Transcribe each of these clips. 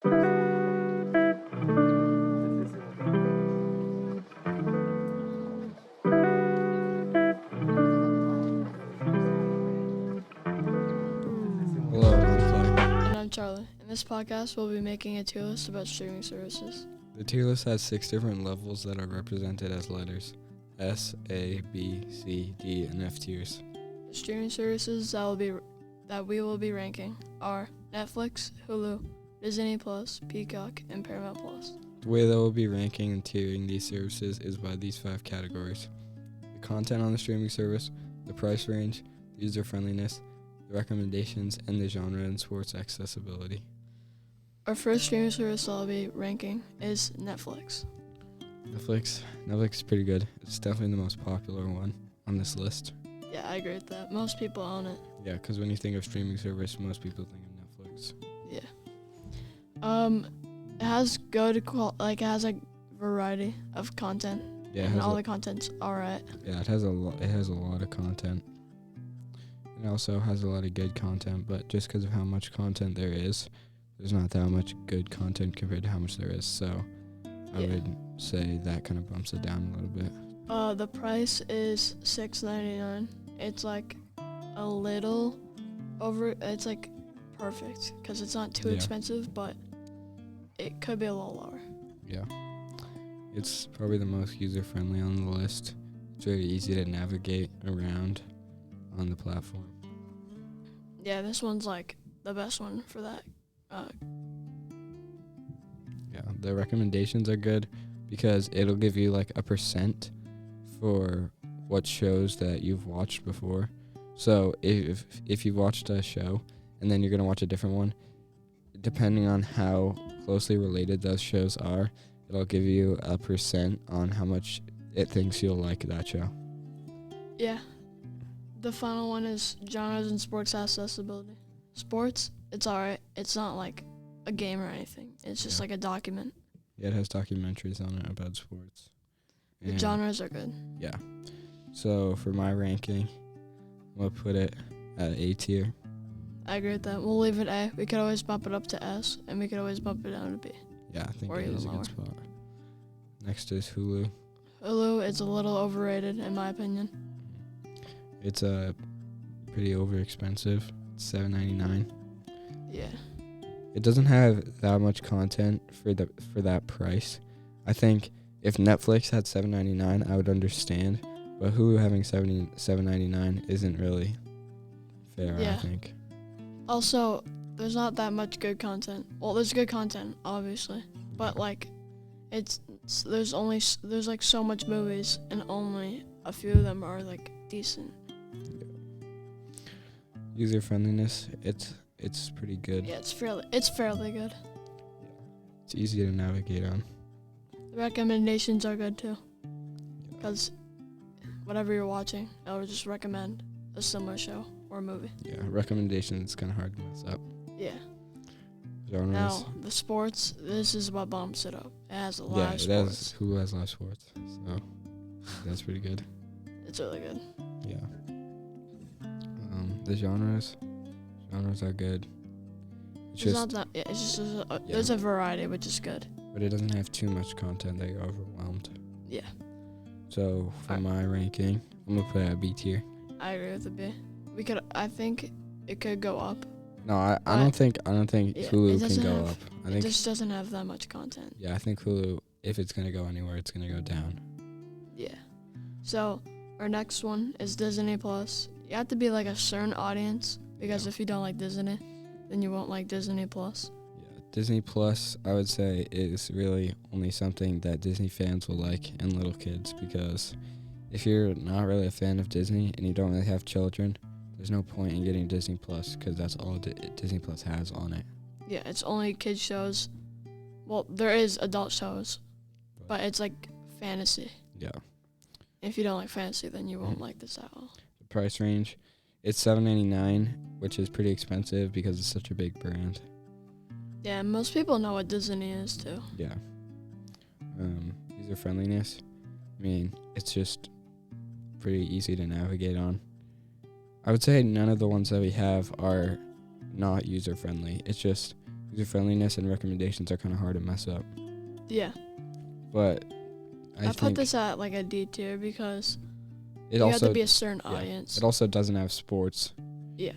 Hello, I'm Clay. And I'm Charlie. In this podcast, we'll be making a tier list about streaming services. The tier list has 6 different levels that are represented as letters: S, A, B, C, D, and F tiers. The streaming services that we will be ranking are Netflix, Hulu, Disney Plus, Peacock, and Paramount Plus. The way that we'll be ranking and tiering these services is by these 5 categories: the content on the streaming service, the price range, the user friendliness, the recommendations, and the genre and sports accessibility. Our first streaming service I'll be ranking is Netflix. Netflix is pretty good. It's definitely the most popular one on this list. Yeah, I agree with that. Most people own it. Yeah, because when you think of streaming service, most people think of Netflix. Yeah. It has it has a variety of content. Yeah, and all the content's alright. Yeah, it has a lot of content. It also has a lot of good content, but just because of how much content there is, there's not that much good content compared to how much there is. So I would say that kind of bumps it down a little bit. The price is $6.99. It's like a little over. It's like perfect because it's not too expensive, but it could be a little lower. Yeah, it's probably the most user-friendly on the list. It's very easy to navigate around on the platform. Yeah, this one's like the best one for that. Yeah, the recommendations are good because it'll give you like a percent for what shows that you've watched before. So if you've watched a show and then you're going to watch a different one, depending on how closely related those shows are, it'll give you a percent on how much it thinks you'll like that show. Yeah. The final one is genres and sports accessibility. Sports, it's alright. It's not like a game or anything. It's just like a document. Yeah, it has documentaries on it about sports. The genres are good. Yeah. So for my ranking, I'm going to put it at A tier. I agree with that. We'll leave it A. We could always bump it up to S, and we could always bump it down to B. Yeah, I think or it is a lower. good spot. Next is Hulu. Hulu is a little overrated, in my opinion. It's pretty over expensive. It's $7.99. Yeah. It doesn't have that much content for that price. I think if Netflix had $7.99, I would understand, but Hulu having $7.99 isn't really fair. Yeah. I think. Also, there's not that much good content. Well, there's good content, obviously, but like, there's like so much movies, and only a few of them are like decent. User friendliness, it's pretty good. Yeah, it's fairly good. It's easy to navigate on. The recommendations are good too, because whatever you're watching, it'll just recommend a similar show or movie. Yeah, recommendations is kind of hard to mess up. Yeah. Genres. Now, the sports, this is what bumps it up. It has a lot of sports. Yeah, it has. Hulu has live sports, so that's pretty good. It's really good. Yeah. The genres are good. There's a variety, which is good. But it doesn't have too much content that you're overwhelmed. Yeah. So for my ranking, I'm gonna put it at B tier. I agree with the B. I think it could go up. No, I don't think Hulu can go up. It just doesn't have that much content. Yeah, I think Hulu, if it's gonna go anywhere, it's gonna go down. Yeah. So our next one is Disney Plus. You have to be like a certain audience, because if you don't like Disney, then you won't like Disney Plus. Yeah, Disney Plus, I would say, is really only something that Disney fans will like and little kids, because if you're not really a fan of Disney and you don't really have children, there's no point in getting Disney Plus, because that's all Disney Plus has on it. Yeah, it's only kids shows. Well, there is adult shows, but it's like fantasy. Yeah. If you don't like fantasy, then you won't like this at all. The price range, it's $7.99, which is pretty expensive because it's such a big brand. Yeah, most people know what Disney is too. Yeah. User friendliness, I mean, it's just pretty easy to navigate on. I would say none of the ones that we have are not user friendly. It's just user friendliness and recommendations are kind of hard to mess up. Yeah. But I put think this at like a D tier because it you also have to be a certain audience. it also doesn't have sports. Yeah.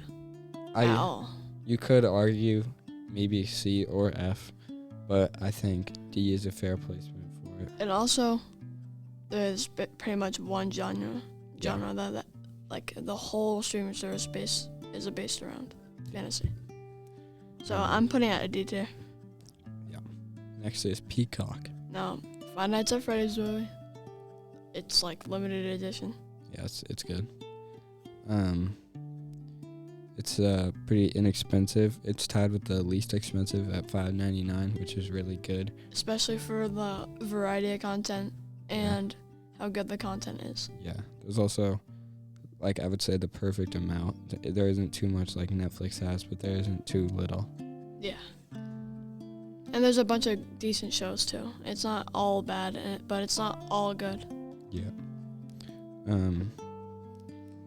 At all. You could argue maybe C or F, but I think D is a fair placement for it. And also, there's pretty much one genre that like the whole streaming service is based around fantasy. So I'm putting it at a D tier. Yeah. Next is Peacock. Now, Five Nights at Freddy's movie. It's like limited edition. Yeah, it's good. It's pretty inexpensive. It's tied with the least expensive at $5.99, which is really good. Especially for the variety of content and how good the content is. Yeah, there's also, like, I would say the perfect amount. There isn't too much like Netflix has, but there isn't too little. Yeah. And there's a bunch of decent shows too. It's not all bad, but it's not all good. Yeah.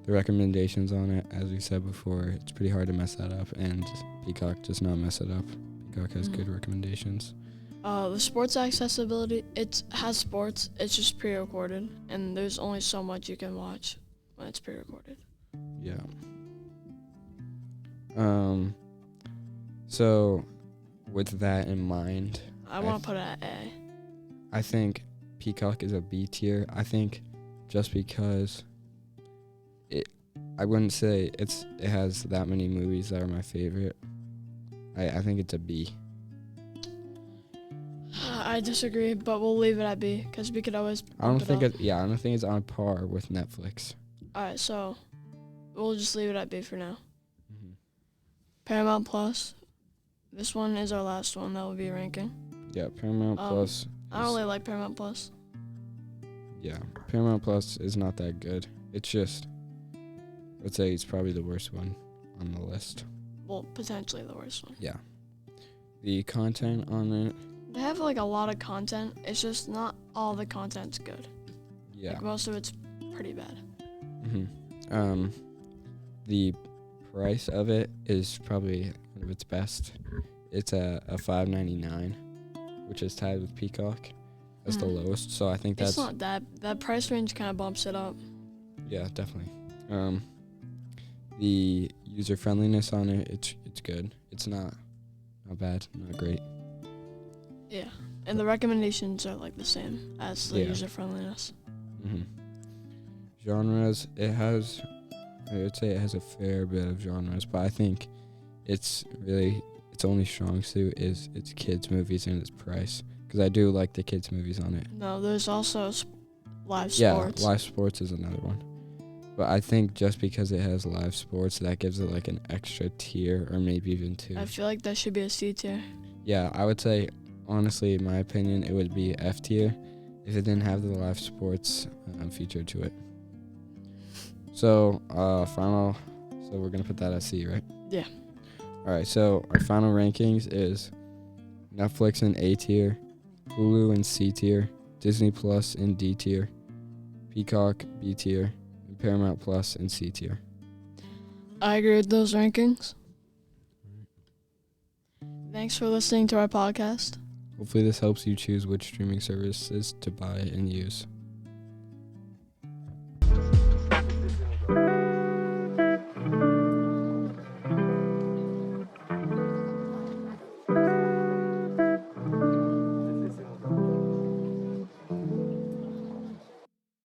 The recommendations on it, as we said before, it's pretty hard to mess that up, and Peacock does not mess it up. Peacock has good recommendations. The sports accessibility, it has sports. It's just pre-recorded, and there's only so much you can watch when it's pre-recorded. Yeah. So, with that in mind, I want to put it at A. I think Peacock is a B tier. I think just because I wouldn't say it has that many movies that are my favorite. I think it's a B. I disagree, but we'll leave it at B because we could always. I don't think it's on par with Netflix. All right, so we'll just leave it at B for now. Mm-hmm. Paramount Plus. This one is our last one that we'll be ranking. Yeah, Paramount Plus. I don't really like Paramount Plus. Yeah, Paramount Plus is not that good. It's just, I'd say it's probably the worst one on the list. Well, potentially the worst one. Yeah. The content on it. They have like a lot of content. It's just not all the content's good. Yeah. Like most of it's pretty bad. Mm-hmm. The price of it is probably one of its best. It's a $5.99, which is tied with Peacock. That's the lowest. So I think that's. It's not that price range kind of bumps it up. Yeah, definitely. The user friendliness on it, it's good. It's not bad, not great. Yeah, and the recommendations are like the same as the user friendliness. Mm-hmm. Genres, I would say it has a fair bit of genres, but I think its only strong suit is its kids movies and its price, because I do like the kids movies on it. No, there's also live sports. Yeah, live sports is another one. But I think just because it has live sports, that gives it like an extra tier or maybe even two. I feel like that should be a C tier. Yeah, I would say, honestly, in my opinion, it would be F tier if it didn't have the live sports feature to it. So, so we're going to put that at C, right? Yeah. All right, so our final rankings is Netflix in A tier, Hulu in C tier, Disney Plus in D tier, Peacock B tier, and Paramount Plus in C tier. I agree with those rankings. Thanks for listening to our podcast. Hopefully this helps you choose which streaming services to buy and use.